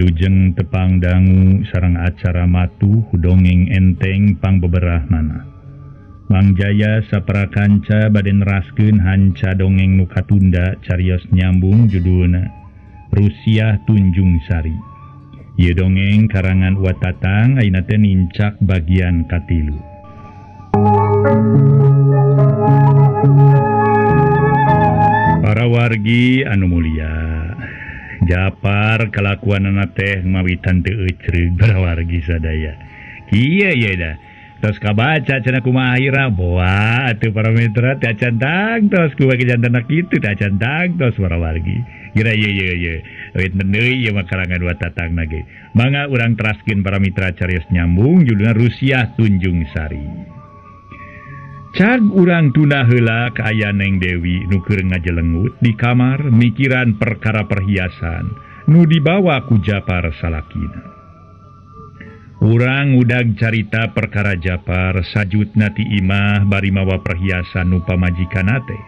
Wilujeng tepang dangu sareng acara matu dongeng enteng pang beberah mana. Mang Jaya saparakanca baden raskeun hanca dongeng nu katunda carios nyambung judulna Rusiah Tunjung Sari. Ieu dongeng karangan Watatang ayeuna teh nincak bagian katilu. Para wargi anu mulia, Japar kalakuanana teh mawitan teu eucreug para wargi sadaya. Kieu ye dah. Tos kabaca cenah kumaha akhirna boa atuh para mitra teh cantang tos ku bagi jantana kitu teh cantang tos para wargi. Kira ye. Wit deui ieu mah karangan Watatang ge. Mangga urang teraskeun para mitra carios nyambung judulna Rusiah Tunjung Sari. Cag urang tunda heula ka aya Neng Dewi nu keur ngajelengut di kamar mikiran perkara perhiasan nu dibawa ku Japar salakina. Urang udag carita perkara Japar sajutna ti imah bari mawa perhiasan nu pamajikanna teh.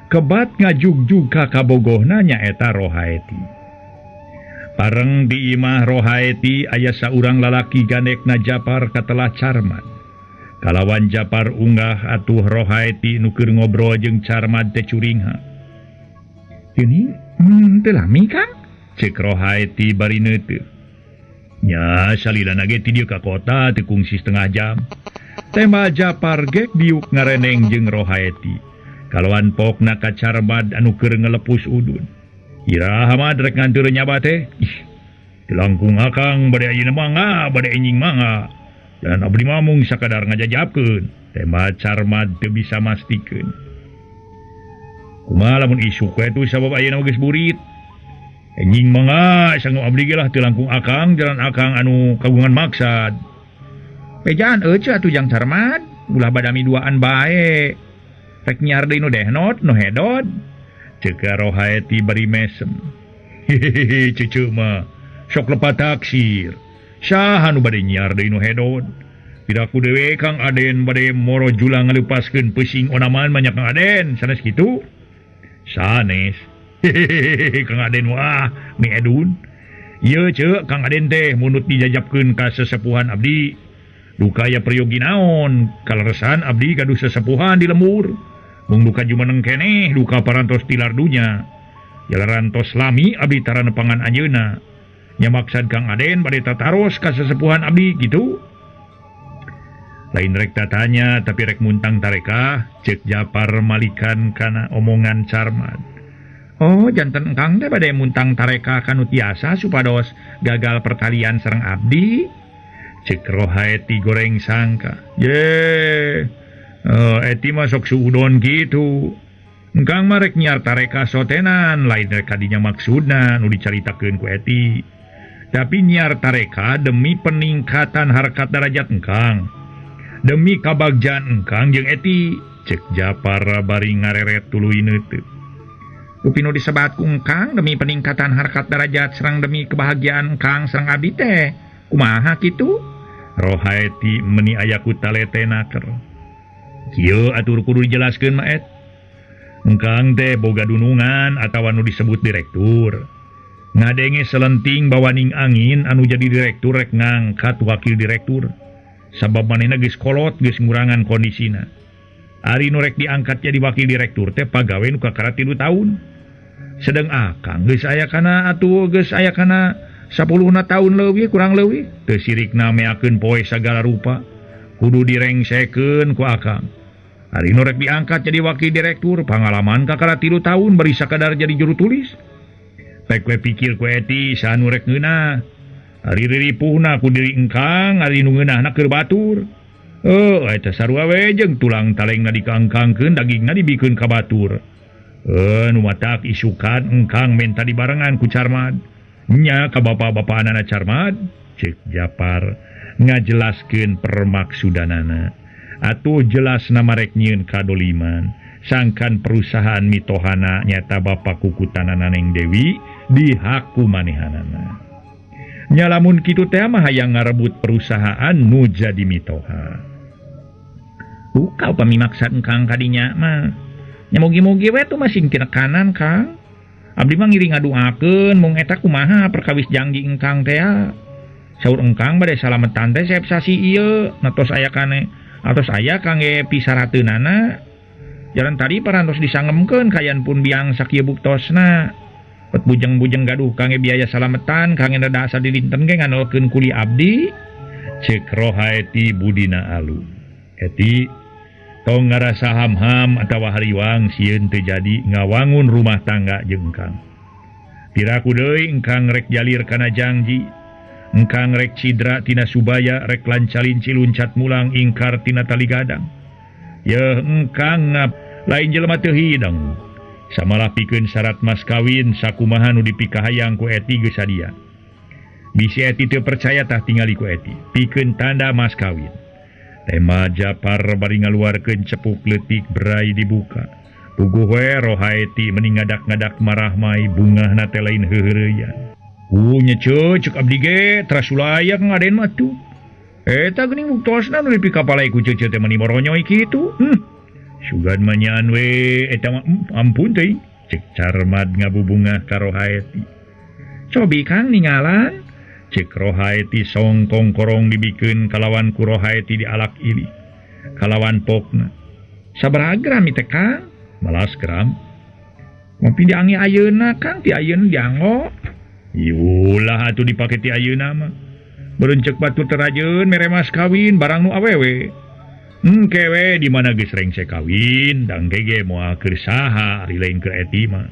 Kebat ngajugjug ka kabogohna nyaeta Rohaeti. Pareng di imah Rohaeti aya saurang lalaki gandekna Japar katelah Carmad. Kalawan Japar unggah atuh Rohaeti nu keur ngobrol jeung Carmad teh curingha. "Ini teu lami Kang?" ceuk Rohaeti bari neuteup. "Nya salilana ge ti dieu ka kota teu kungsi setengah jam." Tembal Japar gek diuk ngareneng jeung Rohaeti. Kalawan pokna ka Carmad anu keur ngelepus udun. "Iraha mah rek nganteur nyaba teh?" "Ih, teu langkung akang bade ayeuna mangga bade enjing mangga. Dan abdi mamung sakadar ngajajabkeun." Tembal Carmad teu bisa mastikeun. "Kumaha lamun isuk we tuh sabab ayeuna geus burit?" "Enjing mangga sanggup abdi ge lah teu langkung akang jalan akang anu kagungan maksad." "Pejaan eueuh atuh Jang Carmad, ulah badami duaan bae. Rek nyiar deui nu dehnot nu hedod," ceuk Rohaeti bari mesem. "Hehehe ceuceu mah sok lepat taksir. Saha nu bade nyiar deui nu hedod? Pidaku dewe Kang Aden bade moro julang ngaleupaskeun peusing onaman banyak Kang Aden, sanes kitu?" "Sanes." "Hehehe Kang Aden wah mi edun." "Ieu ceuk Kang Aden teh munut dijajabkeun ka sesepuhan abdi. Duka aya peryogi naon, kaleresan abdi gaduh sesepuhan di lembur. Mung duka jumeneng keneh duka parantos tilar dunya. Jalaran tos lami abdi tara nepangan anjeunna. Nya maksad Kang Aden bade tataros ka sesepuhan abdi kitu?" "Lain rek tatanya tapi rek muntang tareka," ceuk Japar malikan kana omongan Carmad. "Oh, janten engkang teh bade muntang tareka kanu tiasa supados gagal perkalian sareng abdi?" ceuk Rohaeti goreng sangka. "Ye, eti mah sok suudon kitu. Engkang mah rek nyiar tareka sotenan, lain rek kadinya maksudna nu dicaritakeun ku Eti. Tapi nyiar tareka demi peningkatan harkat derajat engkang. Demi kabagjaan engkang jeung Eti," ceuk Japar bari ngareret tuluy neuteup. "Upinu disebat ku engkang demi peningkatan harkat derajat sareng demi kebahagiaan engkang sareng abdi teh. Kumaha kitu?" Rohaeti meuni aya ku taletena keur. "Kieu atur kudu dijelaskeun mah et. Engkang teh boga dunungan atawa nu disebut direktur. Ngadenge selenting bawaning angin anu jadi direktur rek ngangkat wakil direktur. Sabab manehna geus kolot geus ngurangan kondisina. Ari nu rek diangkat jadi wakil direktur teh pagawe nu kakara 3 taun. Sedeng akang geus aya kana 10 tahun leuwih kurang leuwih teu sirikna meakeun poe sagala rupa. Kudu direngsekeun ku akang. Ari nu rek diangkat jadi wakil direktur pangalaman kakara 3 tahun bari sakadar jadi juru tulis. Pek we pikir ku Eti saha nu rek ngeunah. Ari riripuhna ku diri engkang, ari nu ngeunahna keur batur. Eta sarua we jeung tulang talengna dikaangkangkeun dagingna dibikeun ka batur. Nu matak isukan engkang menta dibarengan ku Carmad. Nya ka bapa-bapaanana Carmad," ceuk Japar ngajelaskeun permaksudanana. Atuh jelas nama rek nyieun kadoliman. Sangkan perusahaan mitohana nyata bapa kukutanana Neng Dewi dihaku manehanana. Nya lamun kitu teh mah hayang ngarebut perusahaan nu jadi mitoha. "Buka upami maksad engkang kadinya mah. Nya mugi-mugi we tuh masing tinekanan Kang. Abdi mah ngiring ngaduakeun mung eta kumaha perkawis janji engkang teh. Saur engkang bade salametan teh saep sasi ieu, natos aya kangge pisarateunana. Jalan tadi parantos disangemkeun kayan pun biang sakieu buktosna. Pet bujeng-bujeng gaduh kangge biaya salametan kangge rada asa dilinten ge nganolkeun kuli abdi. Cek Rohaeti budina alus. Eti tong ngarasa ham-ham atawa hariwang sieun teu jadi ngawangun rumah tangga jeung engkang. Piraku deui engkang rek jalir kana janji. Engkang rek cidra tina subaya rek lancalin ciluncat mulang ingkar tina tali gadang. Ya engkang ngap lain jelema teu hidang. Samalah pikeun syarat mas kawin sakumaha nu dipikahayang ku Eti geus sadia. Bisi Eti teu percaya tah tingali ku Eti. Pikeun tanda mas kawin. Tema Japar bari ngaluarkeun cepuk leutik berai dibuka. Puguh we Rohaeti meni ngadak-ngadak marah mai bungahna teh lain heureuyan. Nyece cek abdi ge trasulayak ngaden mah tuh. Eta geuning buktosna nu dipikapalai ku cece teh meni moronyoy kitu. Sugan manyaan we eta mah ampun teh cek Carmad ngabubungah ka Rohaeti. Cobi Kang ningalan cek Rohaeti songkong korong dibikeun kalawan ku Rohaeti di alak ili. Kalawan pokna. Sabaraha gram teh Kang? 12 gram. Ngopi diangi ayeuna Kang ti ayeuna dianggo. Yulah atuh dipake ti ayeuna mah. Beureun ceuk batur terajeun mere mas kawin barang nu awewe. Kewe di mana geus rengse kawin dang gege moal keur saha ari lain keur Eti mah.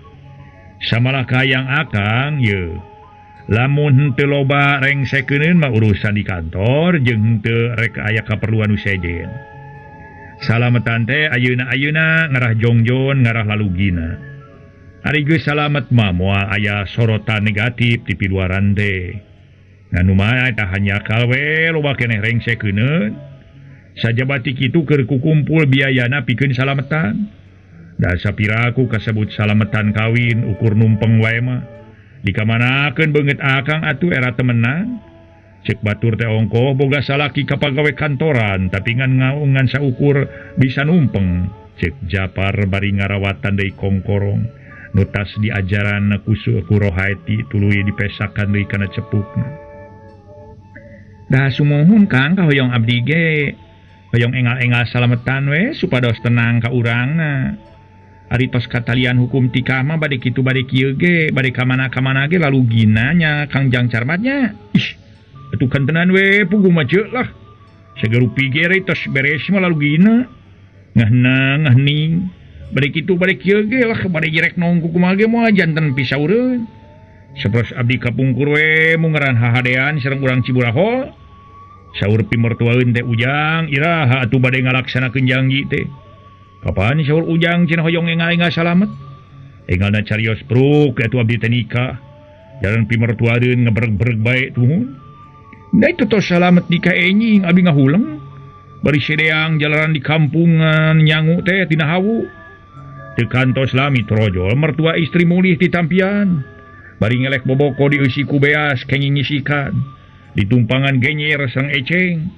Samalah kayang akang ye. Lamun henteu loba rengsekeuneun mah urusan di kantor jeung henteu rek aya kaperluan nu sejen. Salametan teh ayeuna ngarah jongjon ngarah lalugina. Ari geus salamet mah moal aya sorotan negatif ti piluaran teh. Nganu mah eta hanya kalwe loba keneh rengsekeuneun. Sajabati kitu keur kukumpul biayana pikeun salametan. Da sapiraku kasebut salametan kawin ukur numpeng wae mah. Dikamanakeun beungeut akang atuh era temenan. Cek batur teh ongkoh boga salaki kapagawe kantoran tapi ngan ngaungan saukur bisa numpeng. Cek Japar bari ngarawatan deui kongkorong. Nutas di ajaran kusu ku Rohaeti tuluy dipesakan deui kana cepukna. Da sumohun Kang ka hoyong abdi ge. Hoyong engal-engal salametan we supados tenang ka urangna. Ari tos katalian hukum tikah mah bade kitu bade kieu ge, bade ka mana-kamana ge lalu ginanya Kang Jang Carmatnya. Ih, atuh kantenan we puguh mah ceuk lah. Sagarupi ge tos beres mah lalu gina. Ngahna ngahning. Bade kitu bade kieu ge lah bade jerek nongku kumaha ge moal janten pisaureun. Sapros abdi kapungkur we mun ngaran hahadean sareng urang Ciburahol. Saur pimertuaeun teh Ujang iraha atuh bade ngalaksanakeun janji teh. Kapan saur Ujang cenah hoyong engal-engal salamet. Engalna carios pruk atuh abdi teh nikah. Jalan pimertuaeun ngabereg-bereg bae tuhun. Da itu tos salamet nikah enjing abdi ngahuleng. Bari sedeang jalaran di kampungan nyangu teh tina hawu. Teu kantos lami trojol mertua istri mulih ditampian. Bari ngelek boboko dieusi ku beas kenging ngisikan. Ditumpangan genyer sang eceng.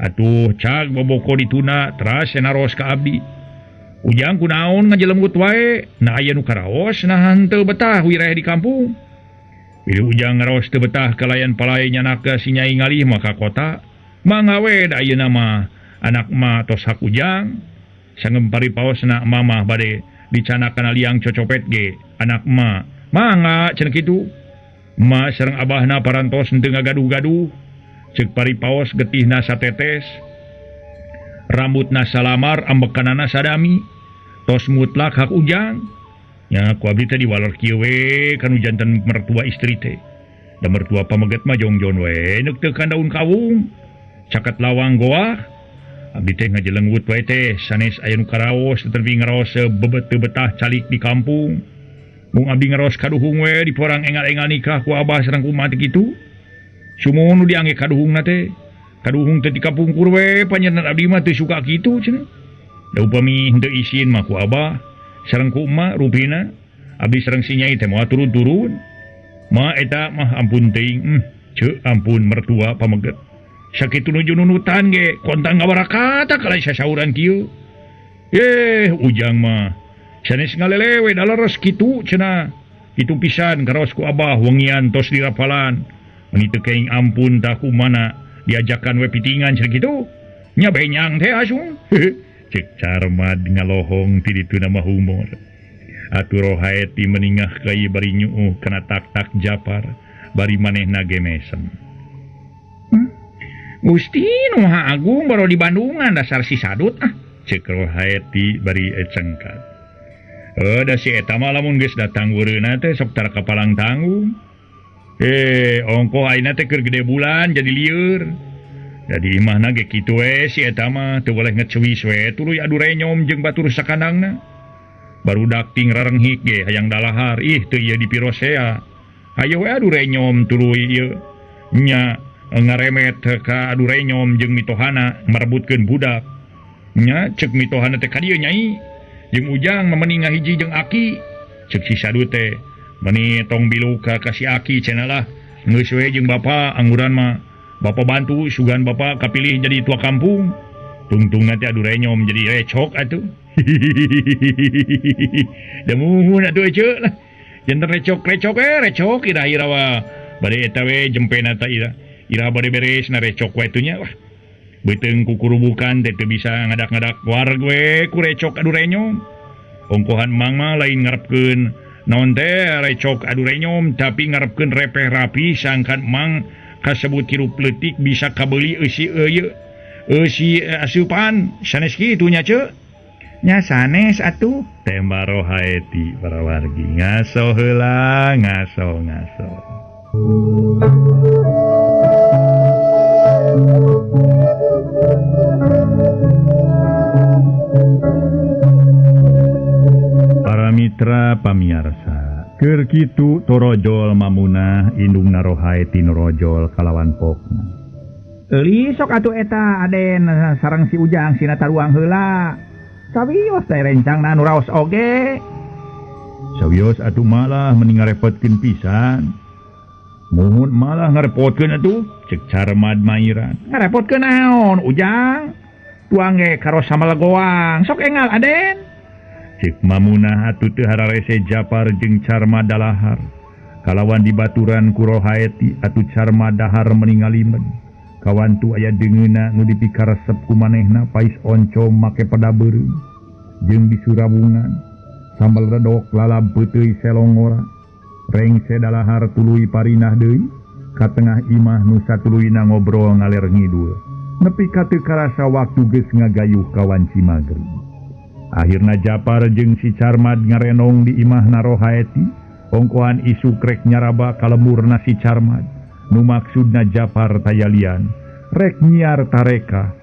Atuh cag boboko dituna teras naros ka abdi. Ujang kunaon ngajelembut wae. Na aya nu karaos nah henteu betah wireh di kampung. Bila Ujang ngaraos teu betah kalayan palai nyanaka si Nyai ngalih maka kota. Mangawe da ayeuna mah anak mah tos hak Ujang. Sangem paripaosna mamah bade dicanakan liang cocopet ge. Anak mah mangga cenah kitu. Ma sareng abahna parantos henteu ngagaduh-gaduh. Ceuk paripaos getihna satetes. Rambutna salamar ambekanana sadami. Tos mutlak hak Ujang. Nya ku abdi teh diwalor kieu we kanu janten mertua istri teh. Da mertua pameget mah jongjon we neuk teu kan daun kawung. Caket lawang goah. Abdi teh ngajelenggut wae teh sanes aya nu karaos tetapi ngaraos bebet teu betah calik di kampung. Mung abdi ngaraos kaduhung we di porang engal-engal nikah ku abah sareng kumaha teh kitu. Sumohon nu diangge kaduhungna teh. Kaduhung teh di kapungkur we panjenengan abdi mah teu suka kitu cenah. Da upami henteu isin mah ku abah sareng ku emak rupina abdi sareng si Nyai teh moal turun-turun. Ma eta mah ampun teuing. Ceuk ampun mertua pameget. Sakitu nuju nunutan ge kontang ngabarakata kalai sasauran kieu. Ujang mah sanes ngalelewe daleres kitu cenah. itu pisan karosku Abah wengian tos dirapalan menit keing ampun taku mana diajakan we pitingan gitu nya benyang teh asung cek Carmad ngalohong ti ditu nama humor atuh Rohaeti meningah kai bari nyuuh kana tak-tak Japar bari manehna ge mesem Gusti nu agung baru di Bandungan dasar si sadut cek Rohaeti bari cengkat da si eta mah lamun geus datang weureuna teh sok tara kapalang tanggung ongko ayeuna teh keur gede bulan jadi lieur jadi imahna ge kitu we si eta mah teu boleh ngecewis we tuluy adu renyom jeung batur sakandangna barudak ting rarenghik ge hayang dalahar teu ieu dipirosea hayo we adu renyom tuluy ieu nya ngaremet ka adu renyom jeung mitohana marebutkeun budak nya cek mitohana teh ka dieu nyai jeung ujang memening ngahiji jeung Aki cek si sadut teh meni tong biluka ka si Aki cenah lah geus we jeung bapa angguran mah bapa bantu sugan bapa kapilih jadi tua kampung tungtung nanti adu renyom jadi recok atuh da muhun atuh ceuk lah janten recok ira wa bade eta we jempena ta ira bade beres na recok we atuh nya wah beuteung kukurubukan teh teu bisa ngadak-ngadak wareg we ku recok adu renyom ongkohan mang mah lain ngarepkeun naon teh recok adu renyom tapi ngarepkeun repeh rapi sangkan mang kasebut hirup leutik bisa kabeuli eusi asupan sanes kitu nya ceuk nya sanes atuh tembak Rohaeti para wargi ngaso heula ngaso para mitra pamiarsa keur kitu torojol mamunah indungna Rohaeti nurojol kalawan pokna euy sok atuh eta aden sareng si Ujang sina taruang heula sawios teh rencangna nu raos oge sawios atuh malah mending ngarepotkeun pisan mumun malah ngarepotkeun atuh cek Carmad mairan ngarepotkeun naon Ujang tuang ge karos samalegoang sok engal aden cek mamunah atuh teu hararese Japar jeung Carmad dalahar kalawan dibaturan ku Rohaeti atuh Carmad dahar meningalimen kawan tu aya deungeuna nu dipikaresep ku manehna pais oncom make padabeureum jeung di surabungan sambal redok lalab peuteui selongora rengse dalahar tuluy parinah deui ka tengah imah nu satuluyna ngobrol ngaler ngidul nepi ka teu karasa waktu geus ngagayuh kawan Cimagrib akhirna Japar jeung si Carmad ngarenong di imahna Rohaeti ongkohan isu krek nyaraba kalemurna si Carmad nu maksudna Japar tayalian rek nyiar tareka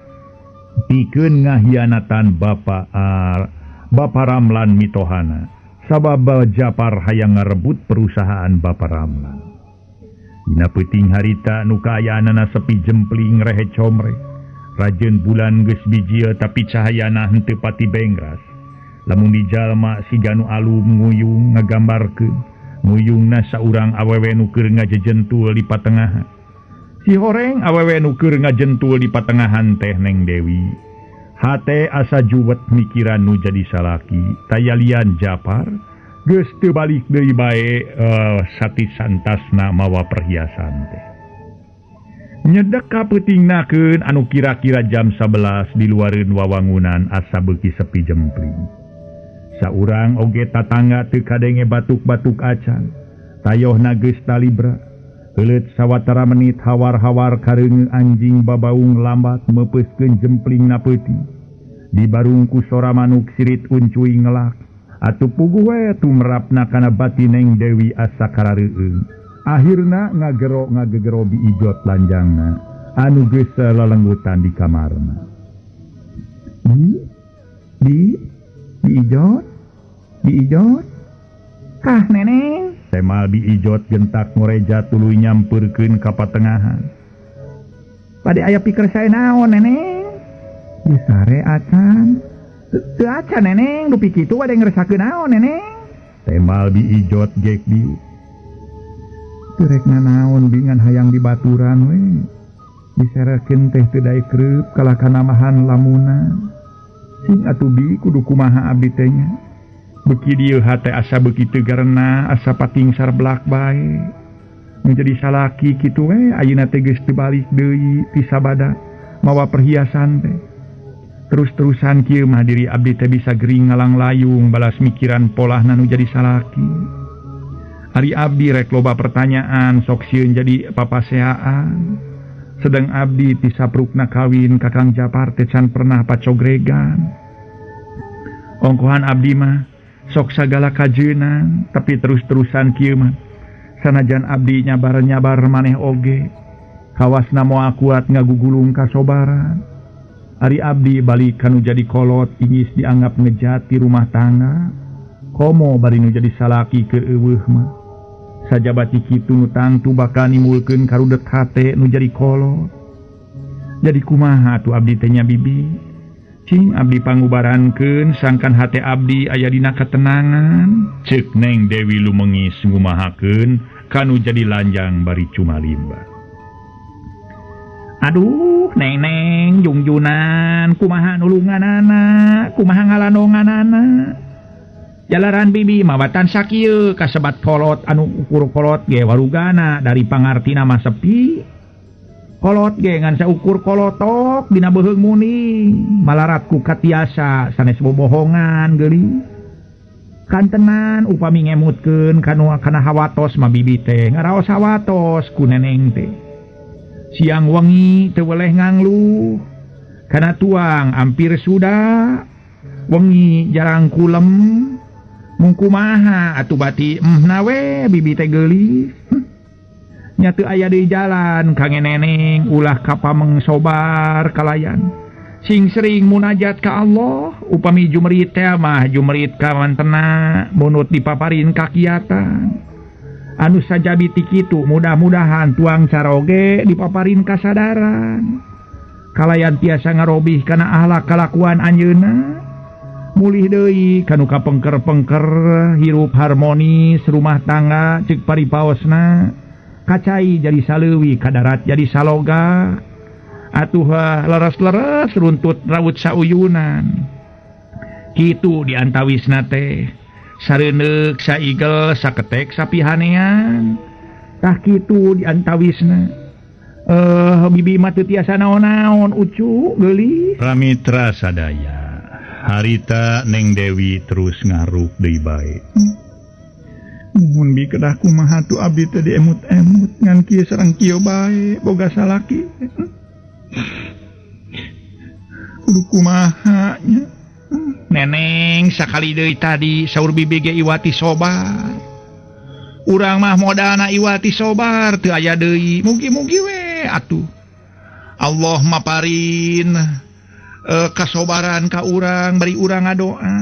pikeun ngahianatan Bapa Ramlan mitohana sabab Japar hayang ngarebut perusahaan Bapa Ramlan dina peuting harita nu kaayaanana sepi jempling rehe comre rajeun bulan geus bijil tapi cahayana henteu pati bengras lamun dijalma si Ganu Alum nguyung ngagambarkeun nguyungna saurang awewe nu keur ngajejentul di patengahan si Horeng awewe nu keur ngajentul di patengahan teh Neng Dewi hate asa juwet mikiran nu jadi salaki tayalian Japar geus teu balik deui bae sati santasna mawa perhiasan teh nyedek ka peutingnakeun anu kira-kira jam 11 di luareun wawangunan asa beuki sepi jempling saurang oge tatangga teu kadenge batuk-batuk acan tayohna geus talibra heuleut sawatara menit hawar-hawar kareungeun anjing babaung lambat mepeuskeun jemplingna peuting dibarungku sora manuk sirit uncuy ngelak atuh puguh we tumrapna kana bati Neng Dewi asa karareueung akhirna ngagegero biijot lanjangna anu geus lelenggutan di kamarna Biijot kah neneng temal biijot gentak ngoreja tuluy nyampeurkeun ka patengahan pade aya pikir sae naon neneng geus sare acan teu acan neneng dupi kitu bade ngresakeun naon neneng temal biijot gek diu teu rek naon bingan hayang dibaturan we diserekeun teh teu daek kreup kalah kanamahan lamunan sing atuh bi kudu kumaha abdi teh nya beki dieu hate asa beki teu garena asa pating sarblak bae menjadi salaki kitu we ayeuna teh geus teu balik deui ti sabada mawa perhiasan teh terus-terusan kieu mah diri abdi teh bisa gering ngalang layung balas mikiran polahna nu jadi salaki ari abdi rek loba pertanyaan sok sieun jadi papaseaan sedang abdi ti saprukna kawin Kakang Japar teh can pernah pacogregan ongkohan abdi mah sok sagala kajeunan tapi terus-terusan kieu mah sanajan abdi nyabar maneh oge kawasna moal kuat ngagugulung kasobaran ari abdi balik kanu jadi kolot ingis dianggap ngejat di rumah tangga komo bari nu jadi salaki ke eueuh mah sajabati kitu nu tangtu bakal nimulkeun karudek hate nu jadi kolot jadi kumaha tu abdi teh nya bibi cing abdi pangubarankeun sangkan hate abdi aya dina ketenangan ceuk Neng Dewi Lumengis ngumahakeun kanu jadi lanjang bari cumalimba aduh neng jungjunan kumaha nulunganana kumaha ngalanonganana jalaran bibi mawatan sakieu kasebat kolot anu ukur kolot ge warugana dari pangartina mah sepi kolot ge ngan saukur kolotok dina beuheung muni malarat ku katiasa sanes bobohongan geuli kantenan upami ngemutkeun kana hawatos mah bibi teh ngaraos hawatos ku neneng teh siang wengi teu weleh ngangluh kana tuang ampir sudah wengi jarang kulem mung kumaha atuh bati nawe bibi teh geulis nya teu aya di jalan kange neneng ulah kapameng sobar kalayan sing sering munajat ka Allah upami jumerit teh mah jumerit ka mantena munut dipaparin kakiatan anu sajabi ti kitu mudah-mudahan tuang caroge dipaparin kasadaran kalayan tiasa ngarobih kana akhlak kalakuan anjeunna mulih deui kanu kapengker-pengker hirup harmonis rumah tangga ceuk paripaosna kacai jadi saleuwi kadarat jadi saloga atuh leres-leres runtut rawut sauyunan kitu diantawisna teh sareuneuh saigel saketek sapihanean tah kitu diantawisna bibi mah teu tiasa naon-naon ucu geulis pramitra sadaya harita Neng Dewi terus ngaruk deui bae mun bi kedah kumaha tu abdi teh diemut-emut ngan kieu sareng kieu bae boga salaki kudu kumaha nya neneng sakali deui tadi saur bibi ge iwati sobar urang mah modalna iwati sobar teu aya deui mugi-mugi we atuh Allah maparin kasobaran ka urang bari urang ngadoa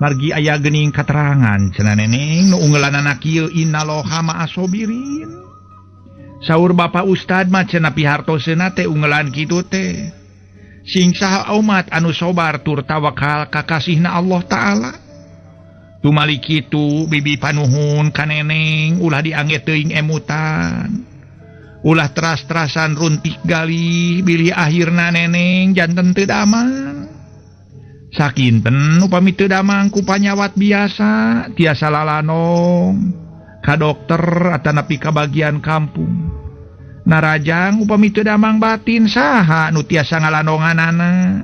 margi aya geuning katerangan cenah neneng nu unggeulana kieu innaloha ma'asobirin saur Bapak Ustad mah cenah pihartoseuna teh unggelan kitu teh sing saha umat anu sobar tur tawakal ka kasihna Allah taala tumali kitu bibi panuhun ka neneng ulah diangge teuing emutan ulah teras-terasan runtik gali bilih akhirna neneng janten teu damang sakinten upami teu damang ku panyawat biasa tiasa lalanong ka dokter atanapi ka bagian kampung narajang upami teu damang batin saha nu tiasa ngalanonganana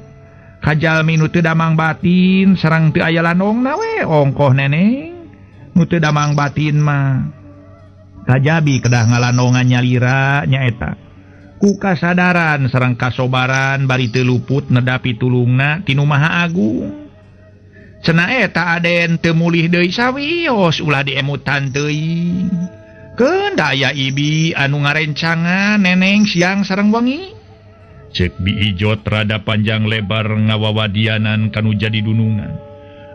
kajalmi nu teu damang batin sareng teu aya lanongna we ongkoh neneng nu teu damang batin mah kajabi kedah ngalanongan nyalira nyaeta ku kasadaran sareng kasobaran bari teu luput nedapi tulungna tinu Maha Agung cenah eta aden teu mulih deui sawios ulah diemutan teuing keun daya ibi anu ngarencangan neneng siang sareng wengi ceuk bi ijot rada panjang lebar ngawawadianan kanu jadi dunungan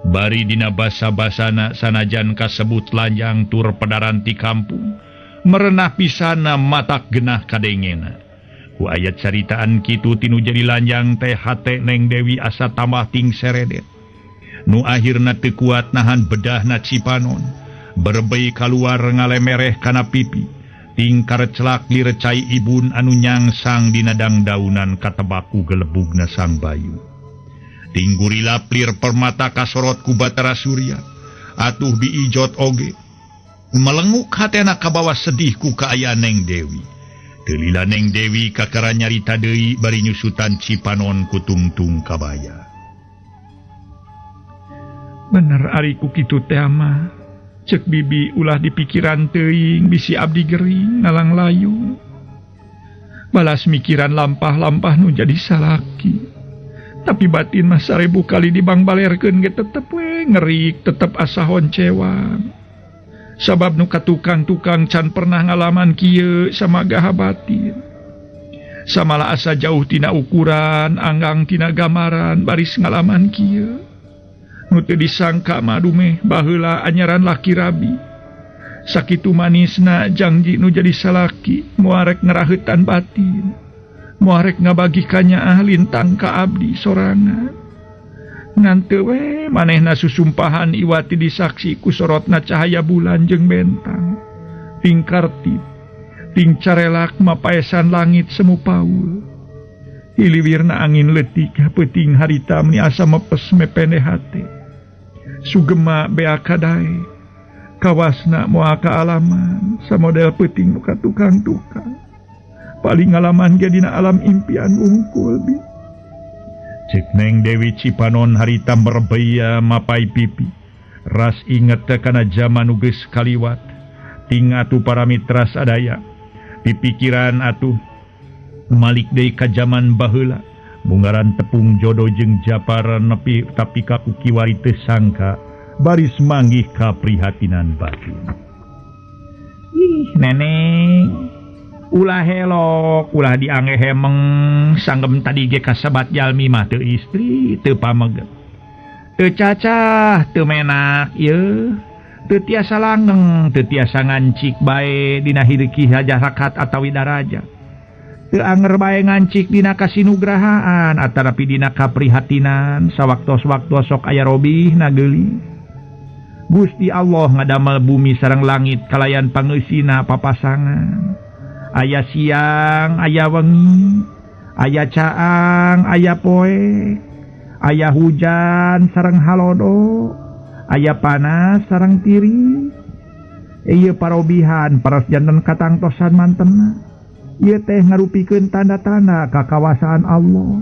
bari dina basa-basana sanajan kasebut lanjang tur pedaran ti kampung merenah pisana matak genah kadengena ku ayat caritaan kitu tinu jadi lanjang teh hate Neng Dewi asa tambah ting seredet nu akhirna teu kuat nahan bedahna cipanon berbei kaluar ngalemereh kana pipi ting karecelak lirecai ibun anu nyangsang dina dangdaunan katebaku gelebugna sang bayu tinggurila plir permata kasorot ku Batara Surya atuh diijot oge melenguk hatena kabawa sedih ku kaayaan Neng Dewi. Telila Neng Dewi kakara nyarita deui bari nyusutan Cipanon ku tungtung kabaya. Bener ariku kitu teh mah. Cek bibi ulah dipikiran teuing bisi abdi gering ngalang layu. Balas mikiran lampah-lampah nu jadi salaki. Tapi batin mah 1000 kali dibangbalerkeun ge tetep we ngerik, tetep asa honcewang. Sabab nu tukang-tukang can pernah ngalaman kieu samaga batin. Samala asa jauh tina ukuran, anggang tina gamaran baris ngalaman kieu. Nu teu disangka madumeh baheula anyaran laki rabi. Sakitu manisna janji nu jadi salaki moarek ngeraheutan batin. Moarek ngabagi kanyaah lintang ka abdi sorangan. Ngan teu we manehna susumpahan iwati disaksi ku sorotna cahaya bulan jeung bentang. Ting kartib, ting carelak mapaesan langit semu paul. Iliwirna angin leutik peuting harita meni asa mepes mepende hate. Sugema bea kadae kawasna moal kaalaman samodel peuting nu tukang-tukang paling ngalaman ge dina alam impian wungkul bi. Cek Neng Dewi Cipanon harita merebaya mapai pipi ras inget kana zaman nu geus kaliwat ting atuh para mitra sadaya pipikiran atuh malik deui ka zaman baheula. Bungaran tepung jodoh jeung japar nepi tapi kaku kiwari teu sangka baris manggih kaprihatinan batin. Ih neneng ulah helok ulah diangge hemeng sanggem tadi ge kasabat jalmi mah teu istri teu pameget teu cacah teu menak ieu teu tiasa langgeng teu tiasa ngancik bae dina hireuki hajarakat atawi daraja. Teu anger bae ngancik dina kasinugrahaan atarapi dina kaprihatinan sawaktos-waktos sok aya robih nageuli. Gusti Allah ngadamel bumi sareng langit kalayan pangeusina papasangan. Aya siang, aya wengi, aya caang, aya poe, aya hujan sareng halodo, aya panas sareng tiri. Ieu parobihan paras janten katangtosan mantenna. Ieu teh ngarupikeun tanda-tanda kakawasaan Allah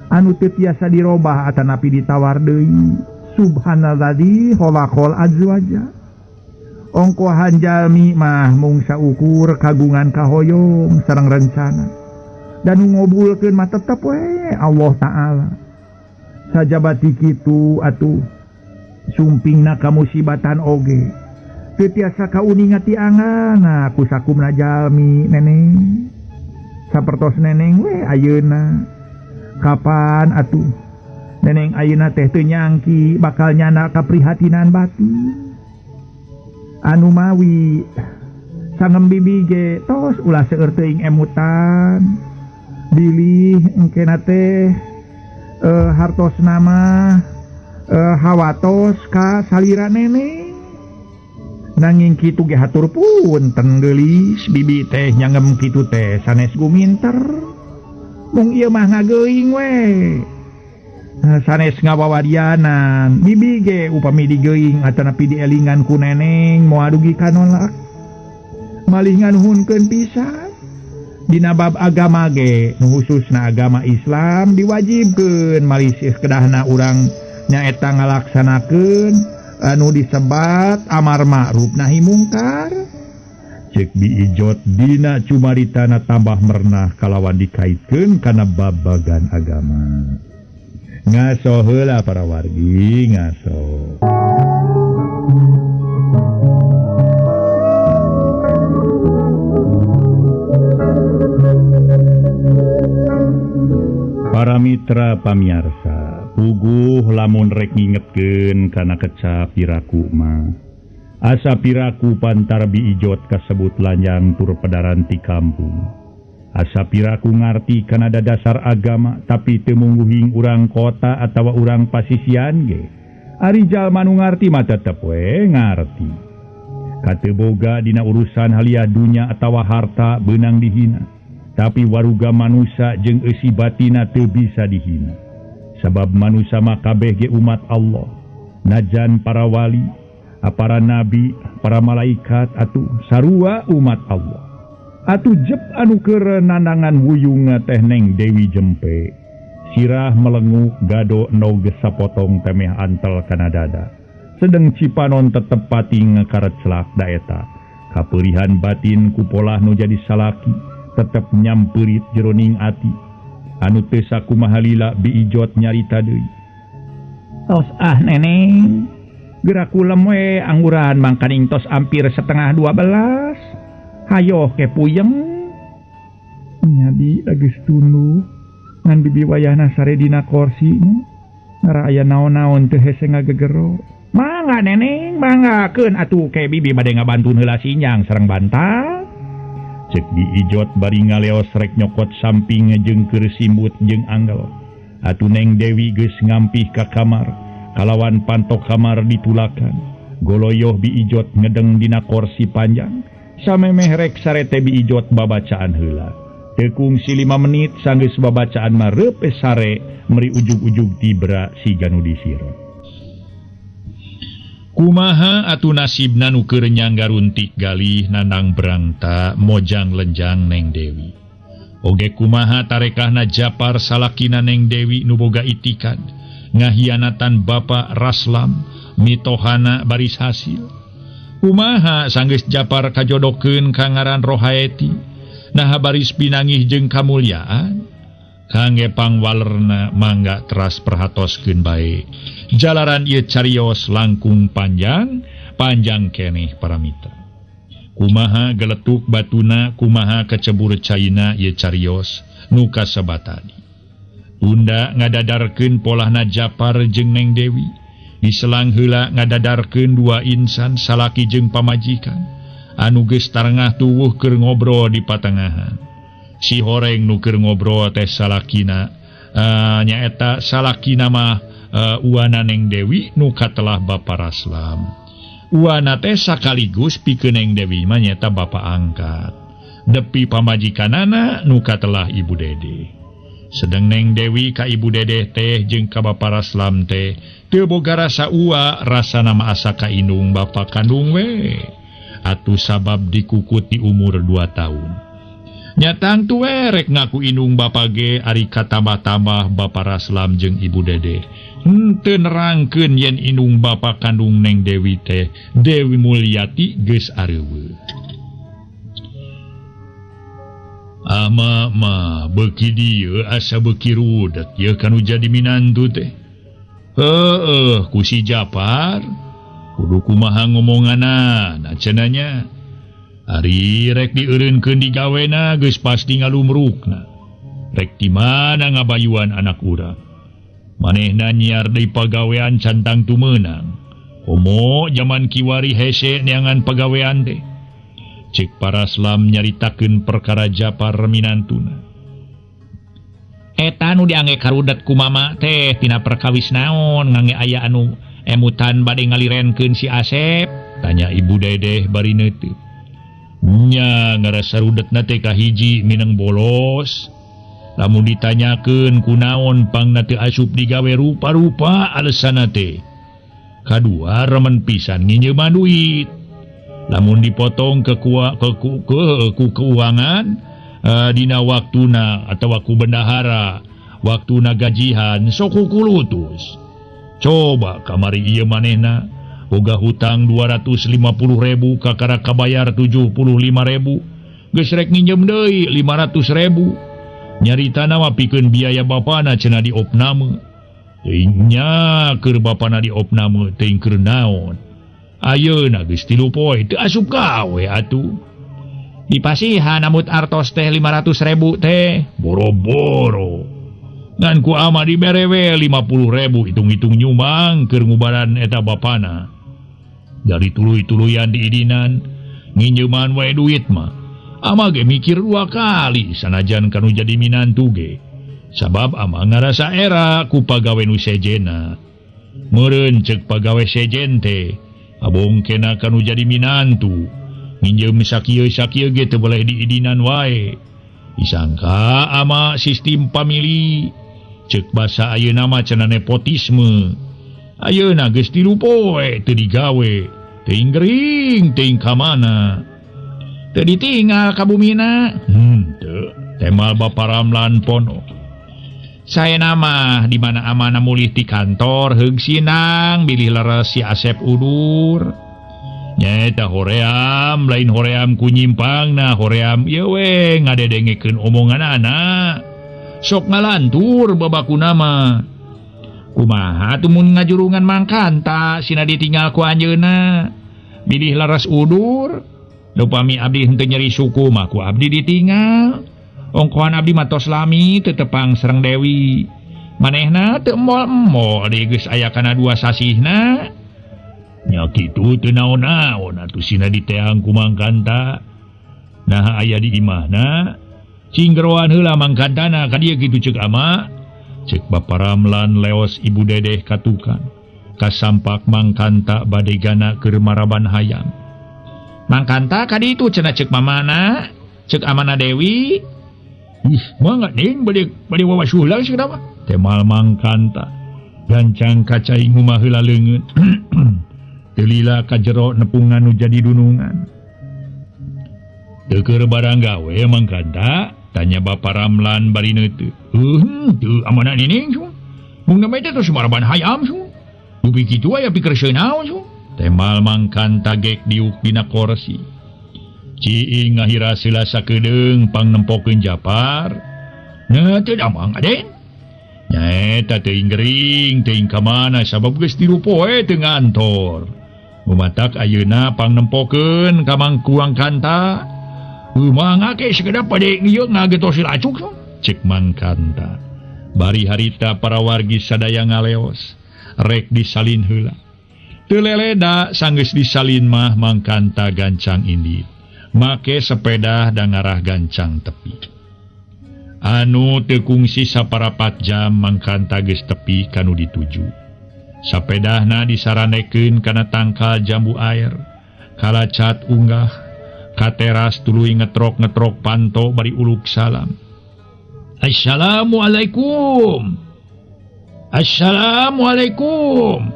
anu teu tiasa dirobah atanapi ditawar deui. Subhanalladzi khalaqal azwaja. Ongkohan jalmi mah mung saukur kagungan kahoyong sareng rencana. Dan ngobulkeun mah tetep we Allah taala. Sajabati kitu atuh sumpingna kamusibatan oge. Teu tiasa kauninga ti angana ku sakumna jalmi neneng. Sapertos neneng we ayeuna. Kapan atuh neneng ayeuna teh teu nyangki bakal nyana kaprihatinan batin. Anu mawi sangem bibi ge tos ulah seueur teuing emutan. Bilih engkena teh hartosna mah hawatos ka salira neneng. Nanging kitu ge hatur punten geulis bibi teh nyangem kitu teh sanes guminter. Mung ieu mah ngageuing we. Sanes ngawawadianan bibi ge upami digeuing atanapi dielingan ku neneng moal dugi kanolak. Malih nganuhunkeun pisan. Dina bab agama ge nu khususna agama Islam diwajibkeun malih kedahna urang nyaeta ngalaksanakeun anu disebat amar ma'ruf nahi mungkar. Cek diijot dina cumaritana tambah mernah kalawan dikaitkeun kana babagan agama. Ngaso heula para wargi ngaso. Para mitra pamiarsa, puguh lamun rek ngingetkeun kana kecap piraku mah. Asa piraku pantar biijot kasebut lanjang tur pedaran ti kampung. Asa piraku ngarti kana da dasar agama tapi teu mungguhing urang kota atawa urang pasisian ge. Ari jalma nu ngarti mah tetep we ngarti. Kateu boga dina urusan haliah dunya atawa harta beunang dihina. Tapi waruga manusia jeung eusi batina teu bisa dihina. Sabab manusia kabeh ge umat Allah, najan para wali, para nabi, para malaikat atuh sarua umat Allah. Atuh jep anu keur nandangan wuyung teh Neng Dewi Jempe. Sirah melenguk gado no gesapotong temeh antel kana dada. Sedeng cipanon tetep pati ngakaret celak daeta. Kaperihan batin kupolah nu jadi salaki tetep nyampurit jeroning ati. Anu teu sakumaha lila biijot nyarita deui. Tos neneng, gerak ulem we angguran mangkaning tos ampir setengah 12. Hayo ke puyeng. Nyadi geus tunduh ngan bibi wayahna sare dina kursi ngara aya naon-naon teu hese ngagegero. Mangga neneng, manggakeun atuh ke bibi bade ngabantuan heula sinyang sareng bantal. Cek diijot bari ngaleos rek nyokot samping jeung keur simbut jeung anggel. Atuh Neng Dewi geus ngampih ka kamar, kalawan pantok kamar ditulakan. Goloyoh biijot ngedeng dina kursi panjang, samemeh rek sarete biijot babacaan heula. Teu kungsi 5 menit sanggeus babacaan mah reupe sare meri ujug-ujug tibra si ganu disira. Kumaha atuh nasibna nu keur nyanggaruntik galih nanang berangta mojang lenjang Neng Dewi. Oge kumaha tarekahna Japar salakina Neng Dewi nu boga itikan ngahianatan Bapa Raslam mitohana baris hasil. Kumaha sanggeus Japar kajodokeun ka ngaran Rohaeti nah baris pinangih jeung kamulyaan. Kangge pangwalerna mangga teras perhatoskeun bae. Jalaran ieu carios langkung panjang keneh para mitra. Kumaha geletuk batuna, kumaha kecebur caina ieu carios nu kasebat tadi. Tunda ngadadarkeun polahna Japar jeung Neng Dewi. Diselang heula ngadadarkeun 2 insan salaki jeung pamajikan anu geus tarengah tuwuh keur ngobrol di patengahan. Si horeng nu keur ngobrol teh salakina nyaeta salakina mah uwana Neng Dewi nu katelah Bapa Raslam. Uwana teh sakaligus pikeun Neng Dewi mah nyaeta bapa angkat. Depi pamajikanana nu katelah Ibu Dede. Sedeng Neng Dewi ka Ibu Dede teh jeung ka Bapa Raslam teh teu boga rasa ua, rasana mah asa ka indung bapa kandung we. Atuh sabab dikukut di umur 2 tahun. Nyatang tuwe rek ngaku indung bapa ge ari katambah-tambah Bapa Raslam jeung Ibu Dede. Henteu nerangkeun yen indung bapa kandung Neng Dewi teh Dewi Mulyati geus areuweul. Ama mah beuki dieu asa beuki rudet ye kanu jadi minantu teh. Heueuh ku si Japar kudu kumaha ngomonganna cenanya. Ari rek dieureunkeun di gawena geus pasti ngalumrukna. Rek di mana ngabayuan anak urang. Manehna nyiar deui pagawean cantang tumeunang. Komo zaman kiwari hese neangan pagawean teh. Cek Paraslam nyaritakeun perkara Japar minantuna. Eta nu diangge karudet ku mama teh tina perkawis naon ngangge aya anu emutan bade ngalirenkeun si Asep? Tanya Ibu Dede bari neuteut. Nya ngarasa rudetna teh kahiji mineng bolos. Lamun ditanyakeun kunaon pangna teu asup digawe rupa-rupa alesanna teh. Kadua remen pisan nginjeuman duit. Lamun dipotong ke keuangan dina waktuna atawa ku bendahara waktuna gajihan sok kulutus. Coba kamari ieu manehna boga hutang 250.000 kakara kabayar 75.000 geus rek nginjem deui 500.000 nyaritana mah pikeun biaya bapana cenah di opname teuing nya keur bapana di opname teuing keur naon ayeuna geus 3 poe teu asup gawe atuh dipasihan amut artos teh 500.000 teh boro-boro ngan ku ama dibere we 50.000 hitung-hitung nyumbang keur ngubaran eta bapana. Dari tuluy-tuluyan diidinan nginjeuman wae duit mah ama ge mikir 2 kali sanajan kanu jadi minantu ge sabab ama ngarasa era ku pagawe nu sejena. Meureun ceuk pagawe sejen teh abongkena kanu jadi minantu nginjeum sakieu-sakieu ge teu boleh diidinan wae. Disangka ama sistem famili cek basa ayeuna nama cenah nepotisme. Ayeuna geus 3 poe teu digawe, teuing gering, teuing ka mana. Teu ditinggal ka bumina. Teu, temal Bapa Ramlan pono. Saya nama di mana amanah mulih di kantor heug sinang bilih leres si Asep Udur. Nyaeta hoream, lain hoream ku nyimpangna, hoream ieu we ngadedengekeun omonganana. Sok ngalantur babaku nama. Kumaha tumun ngajurungan mangkanta sina ditinggal ku anjeunna. Bilih laras Udur, upami abdi henteu nyeri suku mah ku abdi ditinggal. Ongkohan abdi mah tos lami teu tepang sareng Dewi. Manehna teu embol-embol deui geus aya kana 2 sasihna. Nya kitu teu naon-naon atuh sina diteang ku mangkanta. Nah aya di imahna. Cinggeroan heula mangkantana ka dieu kitu ceuk ama. Cek Bapa Ramlan leos Ibu Dedeh katukan. Kasampak mangkanta bade gana keur maraban hayam. Mangkanta ka ditu cenah ceuk mamana, ceuk amana Dewi. Ih, mangga ning bade wawasuh lang cenah mah. Temal mangkanta. Gancang kacai ngumah heula leungeut. Teu lila ka jero nepungan nu jadi dunungan. Teu keur barang gawe mangkanta. Tanya Bapa Ramlan bari neuteu. Teu amanah nining su. Mung nama eta tos maraban hayam su. Dupi kitu aya pikeun seunaon su. Temal mangkanta gek diuk dina kursi. Ciing ngahira seula sakedeung pangnempokeun Japar. Nya teu damang aden. Nya eta teuing gering, teuing ka mana sabab geus 3 poe teu ngantor. Mumatak ayeuna pangnempokeun ka mangkuang kanta. Mangake sekedap pada ieu ngagetosi lacuk so. Cek mangkanta. Bari harita para wargi sadaya ngaleos. Rek disalin heula. Teu leleda sanggeus disalin mah mangkanta gancang indit. Make sepeda da ngarah gancang tepi. Anu teu kungsi saparapat jam mangkanta geus tepi kanu dituju. Sapedahna disaranekeun kana tangkal jambu air. Kalacat unggah. Ka teras tuluy ngetrok-ngetrok panto bari uluk salam. Assalamualaikum. Assalamualaikum.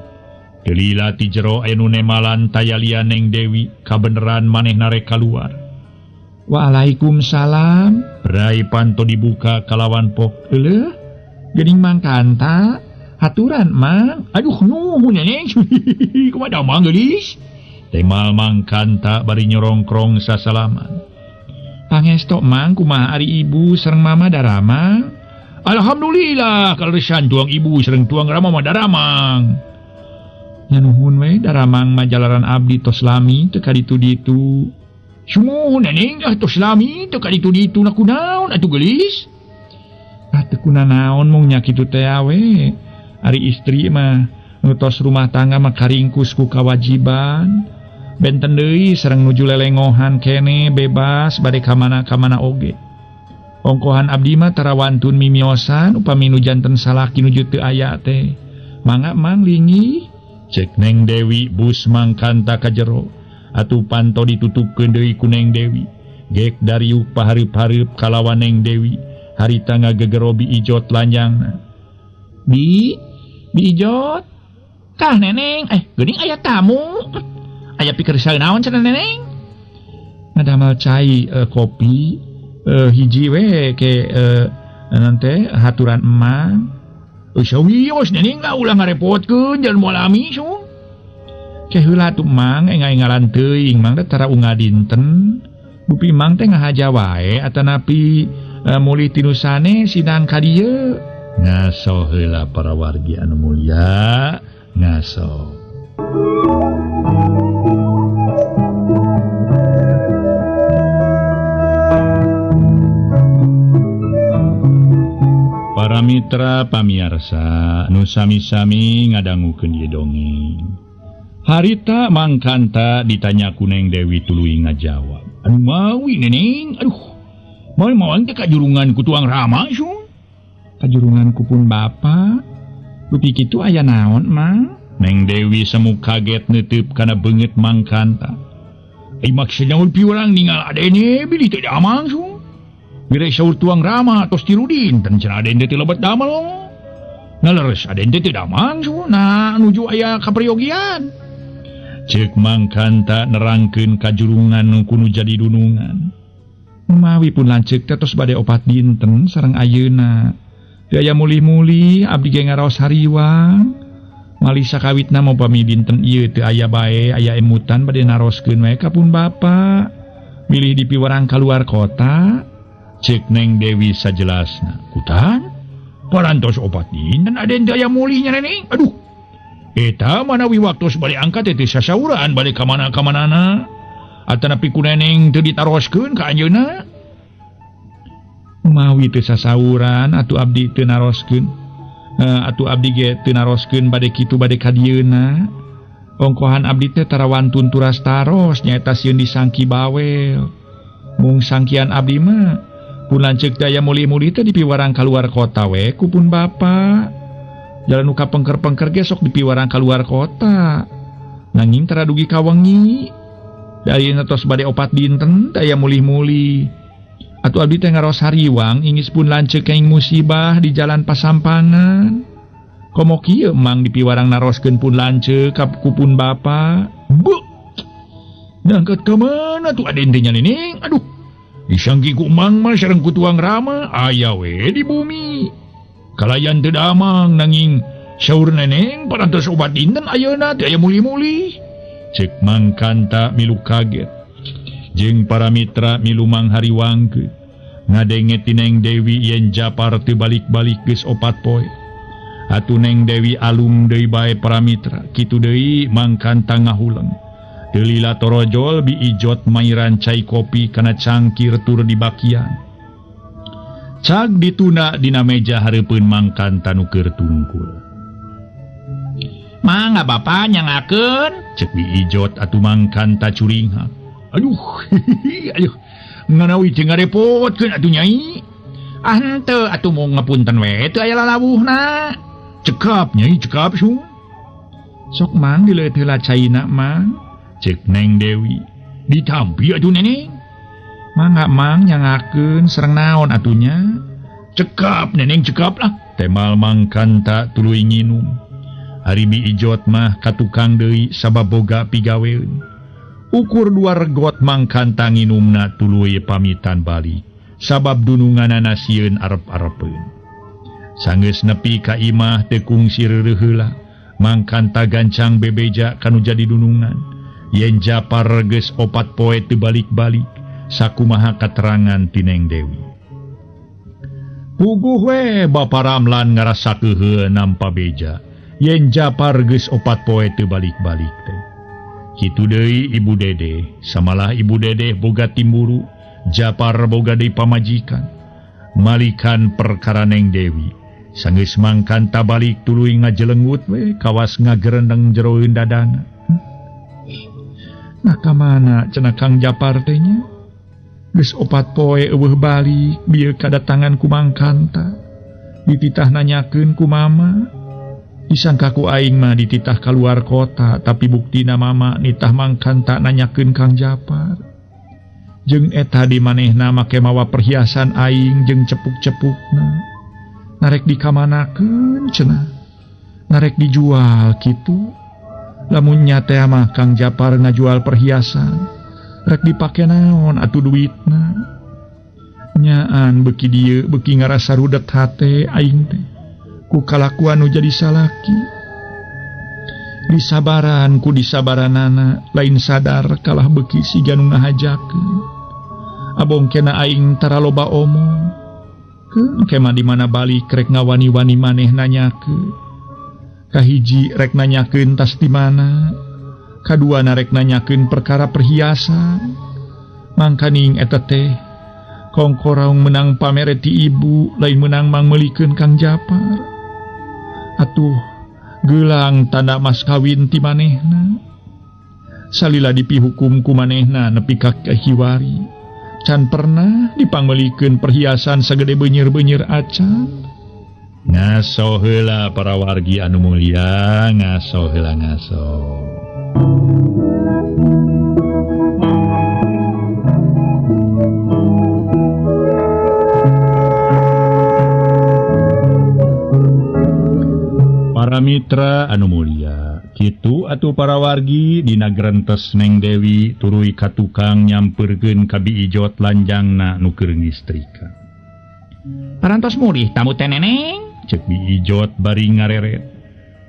Delila ti jero anu nemalan tayalian Neng Dewi kabeneran manehna rek kaluar. Waalaikumsalam. Rai panto dibuka kalawan pok. Euleuh, geuning mangkanta, haturan mang. Aduh nuhun Neng. Kumaha damang geulis? Temal mangkanta bari nyorongkrong sasalaman. Pangesto mang kumaha ari ibu sareng mama daramang? Alhamdulillah kaleuresan tuang ibu sareng tuang rama mah daramang. Nya nuhun we daramang mah jalaran abdi tos lami teu ka ditu-ditu. Sumuhun Neng tos lami teu ka ditu-ditu na kunaon atuh geulis? Teu kunaon mung nya kitu teh we. Ari istri mah nutos rumah tangga mah karingkus ku kawajiban. Benten deui sareng nuju lelengohan kene bebas bade ka mana oge. Ongkohan abdi mah tarawantun mimiosan upami nu janten salaki nuju teu aya teh. Mangga mang lingi. Cek Neng Dewi bus mangkanta ka jero. Atuh panto ditutupkeun deui ku Neng Dewi. Gek dariuk pahareup-hareup kalawan Neng Dewi. Harita ngagegerobi ijot lanjangna. Bi ijot. Kah Neneng, geuning aya tamu. Aya pikir saeunaon cenah Neneng? Ngadamal cai kopi hiji we ke nanti haturan emang. Sawios Neneng lah ulah ngarepotkeun jalan moal lami so. Ke heula atuh mang enga-engalan teuing mang teh tara unga dinten. Bupi mang teh ngahaja wae atanapi mulih tinusane sidang ka dieu. Ngaso heula para wargi anu mulia, ngaso. Para mitra pamiarsa nu sami-sami ngadangukeun ieu dongeng. Harita mangkanta ditanya ku Neng Dewi tuluy ngajawab. Anu mawi Neneng, aduh. Moal teh kajurungan ku tuang Rama su. Kajurungan ku pun bapa. Dupi kitu aya naon, Mang? Neng Dewi semu kaget neuteub kana beungeut mangkanta. Maksudna ulpi urang ningal adene bilih teu damang su. Bire saur tuang Rama tos 3 dinten cenah aden teh lebet damel. ngaleres aden teh teu damang suna nuju aya kapriogian. Ceuk Mangkanta nerangkeun kajurungan nu kudu jadi dunungan. Memawi pun lanceuk teh tos bade opat dinten sareng ayeuna. Teu aya mulih-mulih abdi ge ngaraos hariwang. Malih sakawitna mapami dinten ieu teu aya bae aya emutan bade naroskeun wae ka pun bapa. Milih di piwarang kaluar kota. Ceuk Neng Dewi sajelasna. Kutan? Parantos opat dinten aden teu aya mulihnya neneng. Aduh. Eta manawi waktos bade angkat teh sasauran bade ka mana-kamanana. Atanapi ku neneng teu ditaroskeun ka anjeunna. Mawi teu sasauran atuh abdi teu naroskeun. Atuh abdi ge teu naroskeun bade kitu bade ka dieuna. Ongkohan abdi teh tarawan tunturas taros nyaeta sieun disangki bawel. Mung sangkian abdi mah pun lanceuk teh aya mulih-mulih teh di piwarang kaluar kota we ku pun bapa. Jalan nu kapengker-pengker ge sok di piwarang kaluar kota. Nanging tara dugi ka wengi. Da ayeuna tos bade opat dinten teh aya mulih-mulih. Atuh abdi teh ngaros hariwang ingis pun lanceuk kaing musibah di jalan pasampangan. Komo kieu mang di piwarang naroskeun pun lanceuk ka kupun bapa. Beuh. Nangkat ka mana tuh aden teh nya neneng? Aduh. Disangki ku mang mah sareng ku tuang rama aya we di bumi. Kalayan teu damang nanging saur neneng parantos opat dinten ayeuna teh aya mulih-mulih. Ceuk Mangkanta milu kaget. Jeung para mitra milu manghariwangkeun. Ngadenge ti Neng Dewi yen Japar teu balik-balik geus opat poe. Atuh Neng Dewi alung deui bae para mitra. Kitu deui Mangkanta ngahuleng. Teu lila torojol bi ijot mairan cai kopi kana cangkir tur dibakian. Cag dituna dina meja hareupeun Mangkanta nu keur tungkul. Mangga bapa nyangakeun, ceuk bi ijot atuh Mangkanta curinghak. Aduh, aduh, nganawi jeung ngarepotkeun atuh nyai. Ah henteu atuh mau ngapunten we teu aya lalawuhna. Cekap nyai, cekap su. Sok mang dileut heula caina mang, ceuk Neng Dewi. Ditampi atuh neneng. Mangga mang nyangakeun sareng naon atunya? Cekap neneng cekap lah. Temal Mangkanta tuluy nginum. Hari bi ijot mah katukang deui sabab boga pigaweun. Ukur 2 regot Mangkanta nginumna tuluy pamitan balik. Sabab dununganana sieun arep-arepeun. Sanggeus nepi ka imah teu kungsi reureuh heula. Mangkanta gancang bebeja kanu jadi dunungan. Yen Japar geus opat poe teu balik-balik. Sakumaha katerangan ti Neng Dewi. Puguh we Bapa Ramlan ngarasakeun nampa beja. Yen Japar geus opat poe teu balik-balik teh. Kitu deui Ibu Dede, samalah Ibu Dede boga timburu, Japar boga deui pamajikan. Malikan perkara Neng Dewi. Sanggeus Mangkanta balik tuluy ngajelenggut we kawas ngagerendeng jeroeun dadana. Nah kamana cenah Kang Japar teh nya? Geus opat poe eueuh balik bieu kadatangan ku Mangkanta. Dititah nanyakeun ku mama. Disangka ku aing mah dititah kaluar kota, tapi buktina mama nitah Mangkanta nanyakeun Kang Japar. Jeung eta di manehna make mawa perhiasan aing jeung cepuk-cepukna. Narek dikamanakeun cenah. Narek dijual kitu. Lamun nya teh mah Kang Japar ngajual perhiasan. Rek dipake naon atuh duitna. Nyaan beuki dieu beuki ngarasa rudet hate aing teh ku kalakuan nu jadi salaki. Disabaran ku disabaranana lain sadar kalah beuki siga nu ngahajakeun. Abongkena aing tara loba omong. Keun kemah di mana balik rek ngawani-wani maneh nanyakeun. Kahiji rek nanyakeun tas di mana. Kadua narek nanyakeun perkara perhiasan. Mangkaning eta teh kongkoraung menang pamere ti ibu lain menang mangmelikeun Kang Japar. Atuh gelang tanda mas kawin ti manehna. Salila dipihukum ku manehna nepi ka hiwari. Can pernah dipangmelikeun perhiasan sagede beunyeur-beunyeur acan. Ngaso heula para wargi anu mulia, ngaso heula ngaso. para Mitra anu Mulia kitu atuh para wargi dina grentes Neng Dewi turui ka tukang nyamperkeun ka Biijot lanjangna nu keur ngistrika. Parantos mulih tamu teh Neneng, cek Biijot bari ngareret.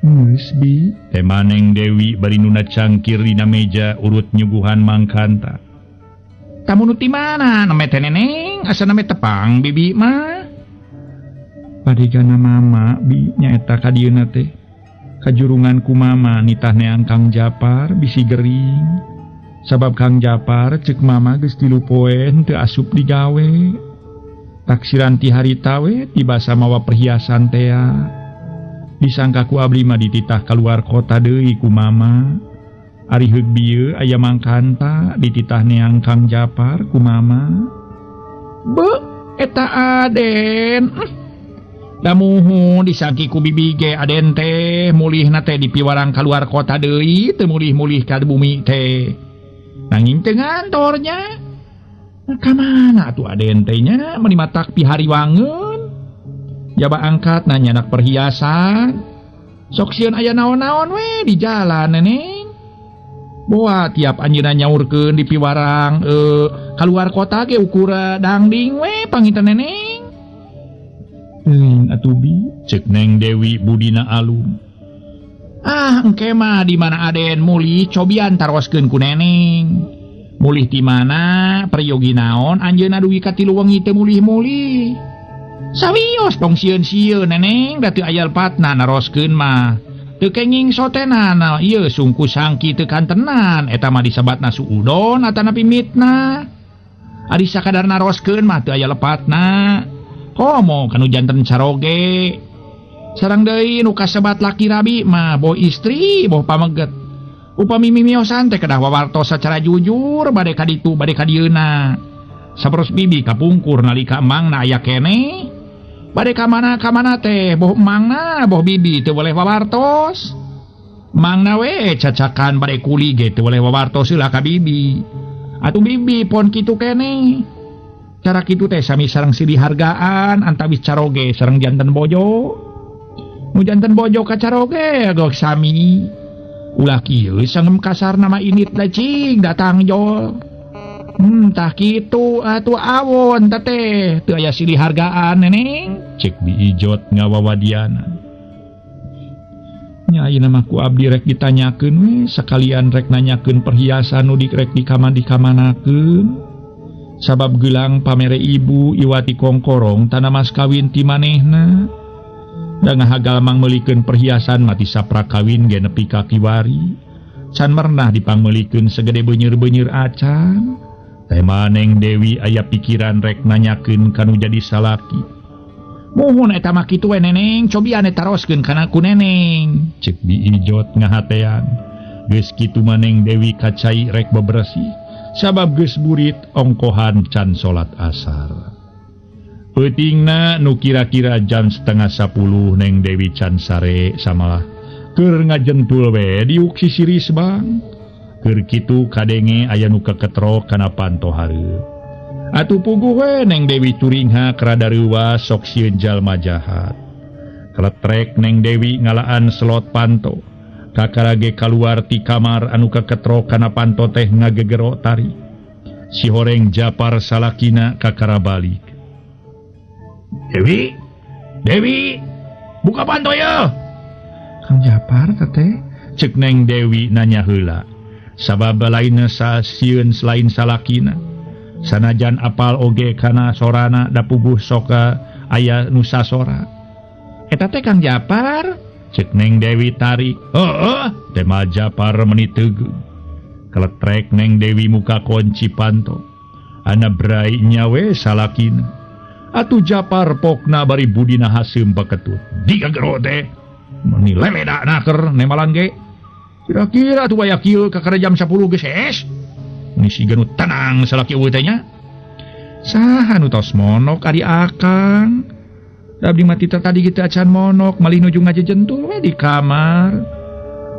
Geus Bi, Teh Neng Dewi bari nuna cangkir dina meja urut nyuguhan mangkanta. tamu nu ti mana name teh Neneng, asa name tepang bibi mah. Padigana mama Bi nyaeta ka dieuna teh. Kajurungan ku mama nitah neang Kang Japar bisi gering. Sabab Kang Japar cek mama geus 3 poe teu asup digawe. Taksiran ti harita we tiba samawa perhiasan teh. Disangka ku abdi mah dititah kaluar kota deui ku mama. Ari heug bieu aya mangkanta dititah neang Kang Japar ku mama. Be, eta Aden. Damuhun disangki ku bibi ge Aden teh mulihna teh di piwarang kaluar kota deui teu mulih-mulih ka bumi teh. Nanging teu ngantornya. Ka mana atuh Aden teh nya meuni matak pihariwangeun. Jaba angkat nanya anak perhiasan. Sok sieun aya naon-naon we di jalan Neneng. Boa tiap anjeunna nyaurkeun di piwarang kaluar kota ge ukura dangding we pangita Neneng. Atuh Bi, cek Neng Dewi budina alun. Ah, engke mah di mana Aden mulih cobian taroskeun ku Neneng. Mulih di mana peryogi naon anjeunna dugi ka 3 wengi teu mulih-mulih. Sawios tong sieun-sieun Neneng da teu aya lepatna naroskeun mah. Teu kenging sotenana ieu sungku sangki teu kantenan eta mah disebatna suudon atana pimitna. Ari sakadar naroskeun mah teu aya lepatna. Komo kanu janten caroge. Sareng deui nu kasebat laki rabi mah boh istri, boh pameget. Upami mimiosan teh kedah wawartos sacara jujur bade ka ditu bade ka dieuna. Saperus bibi kapungkur nalika emangna aya keneh. Bade ka mana teh boh emangna boh bibi teu boleh wawartos. Emangna we cacakan bade kuli ge teu boleh wawartos heula ka bibi. Atuh bibi pon kitu keneh. Cara kitu teh sami sareng silih hargaan antawis caroge sareng janten bojo. Nu janten bojo ka caroge gok sami. Ulah kieu sangem kasar nama init lecing datang jol. Tah kitu atuh awon teh teu aya silih hargaan Neneng. Cek Biijot ngawawadianan. Nya ayeuna mah ku abdi rek ditanyakeun we sakalian rek nanyakeun perhiasan nu rek dikamanakeun. Sabab gelang pamere ibu iwati kongkorong tanah mas kawin ti manehna. Da ngahagal mang meulikeun perhiasan mati sapra kawin ge nepi ka kiwari. Can mernah dipangmeulikeun segede beunyeur-beunyeur acan. Teh Neng Dewi aya pikiran rek nanyakeun kanu jadi salaki. Muhun eta mah kitu we Neneng, cobian eta taroskeun kana ku Neneng. Cek Biijot ngahatean. Geus kitu Neng Dewi kacai rek bebersih. Sabab geus burit ongkohan can salat asar. Peutingna nu kira-kira jam 9:30 Neng Dewi can sare samalah keur ngajentul we diuk sisiris bang. Keur kitu kadenge aya nu keketrok kana panto hareup. Atuh puguh we Neng Dewi turingha kerada reuwas sok sieun jalma jahat. Kletrek Neng Dewi ngalaan selot panto. Kakarage kaluar ti kamar anu keketrok kana panto teh ngagegero tari. Si horeng Japar salakina kakara balik. Dewi, buka panto ya. Kang Japar teh cek Neng Dewi nanya heula. Sabab lainna sieun selain salakina. Sanajan apal oge kana sorana da puguh soka aya nu sasora. Eta teh Kang Japar. Cek Neng Dewi tarik. Tema Japar meuni teugeung. Kletrek Neng Dewi muka kunci panto. Ana brai nyawe salakina. Atuh Japar pokna bari budina haseum paketut. Digagero teh. Meuni leleda naker nemalan ge. Kira-kira tuh aya kieu kakara jam 10 geus es. Meuni siga nu tenang salaki eueuh teh nya. Saha nu tos monok ari akang? Abdi mati tadi kita acan monok malih nuju ngajejentul we di kamar.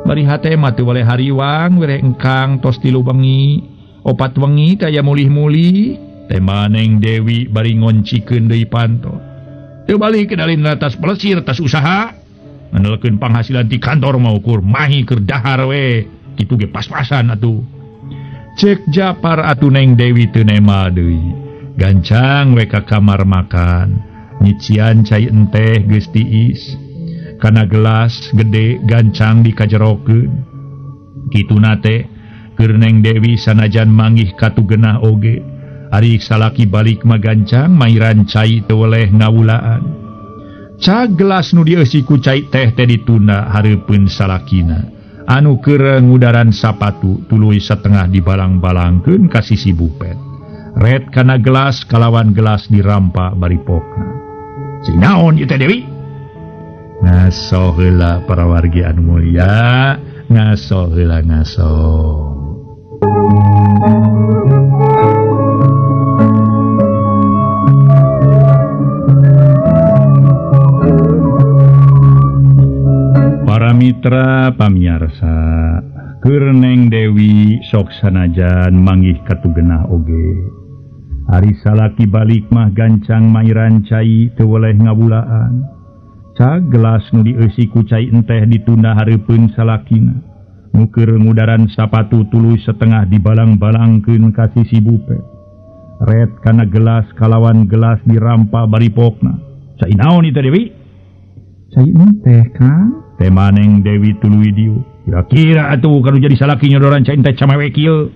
Bari hate mah teu boleh hariwang we engkang tos 3 wengi 4 wengi teh aya mulih-mulih. Teh Neng Dewi bari ngoncikeun deui panto. Teu balik ke dalin tas pelesir tas usaha. ngandelkeun penghasilan di kantor mau ukur mahi keur dahar we kitu ge pas-pasan atuh. Cek Japar atuh Neng Dewi teu nema deui. Gancang we ka kamar makan, nyician cai enteh geus tiis. Kana gelas gede gancang dikajerokeun. Kituna teh keur Neng Dewi sanajan manggih katugenah oge, ari salaki balik mah gancang mairan cai teu weleh ngawulaan. Cak gelas nu dieusi ku cai teh ditunda hareupeun salakina. Anu keur ngudaran sapatu tuluy setengah dibalang-balangkeun ka sisi bupet. Red kana gelas kalawan gelas dirampa bari pokna. Cing naon ieu teh Dewi? Ngaso heula para wargi anu mulia, ngaso heula ngaso. Para mitra pamiarsa, keur Neng Dewi sok sanajan manggih katugenah oge. Ari salaki balik mah gancang mairan cai teu weleh ngawulaan. Cak gelas nu dieusi ku cai enteh ditunda hareupeun salakina. Nu keur ngudaran sapatu tuluy setengah dibalang-balangkeun ka sisi bupet. Red kana gelas kalawan gelas dirampa bari pokna. Cai naon ieu Dewi? Cai enteh Kang. Teh Neng Dewi tuluy diu. Kira-kira atuh kanu jadi salaki nyodoran cai enteh camawe kieu.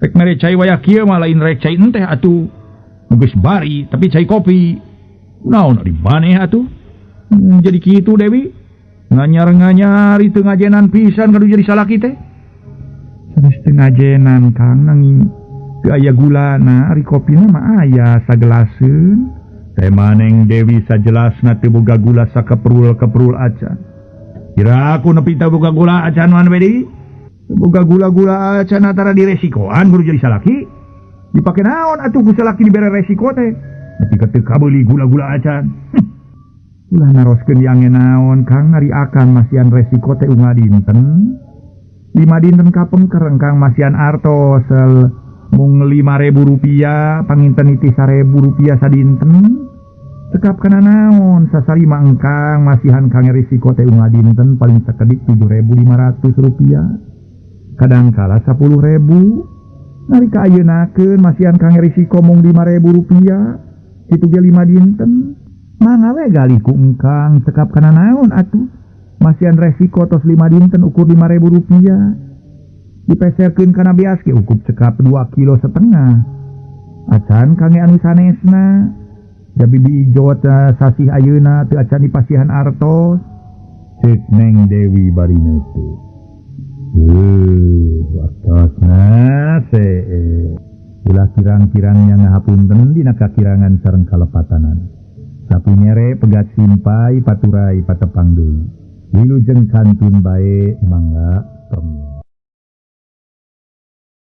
Rek mere cai wayah kieu mah lain rek cai enteh atuh. Geus bari tapi cai kopi. Naon ari maneh atuh? Jadi kitu Dewi. Nganyar-nganyar itu ngajenan pisan kanu jadi salaki teh. Terus teu ngajenan Kang nanging teu aya gulana ari kopina mah aya sagelaseun. Teh Neng Dewi sajelasna teu boga gula sakeprul-keprul acan. Kira aku nepi teu boga gula acan man wedi? Boga gula-gula acan antara diresikoan guru jadi salaki. Dipake naon atuh ku salaki dibere resiko teh? Nepi ka teu kabeuli gula-gula acan. Ulah naroskeun yange naon Kang ari akan masian resiko teh unga dinten. 5 dinten kapengker Kang masian artos mung Rp5.000 panginten iti Rp1.000 sadinten. Tekap kana naon sasarima engkang masihan Kang risiko teh unga dinten paling sakedik Rp7.500. Kadang kala Rp10.000. Nalika ayeuna masihan Kang risiko mung Rp5.000. Kitu ge 5 dinten. Mangga we gali ku engkang tekap kana naon atuh. Masihan resiko tos 5 dinten ukur Rp5.000. Dipeserkeun kana beas ge ukup cekap 2,5 kilo. Acan Kang anu sanesna. Jadi bijot sasih ayeuna teu acan dipasihan artos. Cek Neng Dewi barina teh. Wartosna ulah kirang-kirangnya ngahapunten dina kakirangan sareng kalepatanan. Sapunyere pegat simpai paturai patepang deui. Wilujeng kantun bae mangga pem.